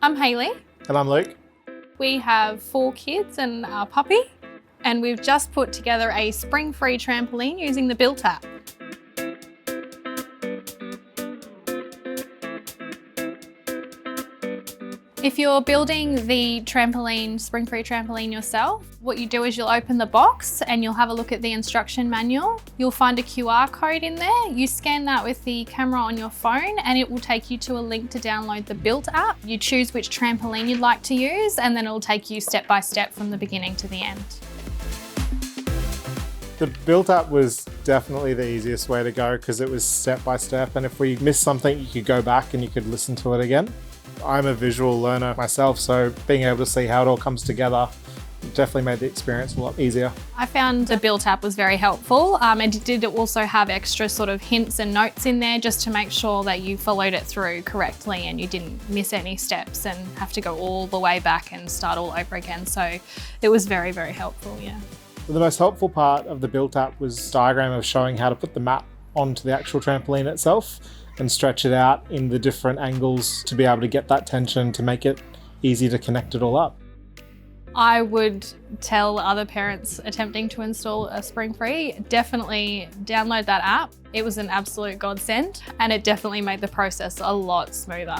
I'm Hayley. And I'm Luke. We have 4 kids and our puppy, and we've just put together a Springfree trampoline using the BILT app. If you're building the Springfree trampoline yourself, what you do is you'll open the box and you'll have a look at the instruction manual. You'll find a QR code in there. You scan that with the camera on your phone and it will take you to a link to download the BILT app. You choose which trampoline you'd like to use and then it'll take you step by step from the beginning to the end. The BILT app was definitely the easiest way to go because it was step by step, and if we missed something you could go back and you could listen to it again. I'm a visual learner myself, so being able to see how it all comes together definitely made the experience a lot easier. I found the BILT app was very helpful, and it did also have extra sort of hints and notes in there just to make sure that you followed it through correctly and you didn't miss any steps and have to go all the way back and start all over again. So it was very, very helpful, yeah. The most helpful part of the BILT app was a diagram of showing how to put the map onto the actual trampoline itself and stretch it out in the different angles to be able to get that tension to make it easy to connect it all up. I would tell other parents attempting to install a Springfree, definitely download that app. It was an absolute godsend and it definitely made the process a lot smoother.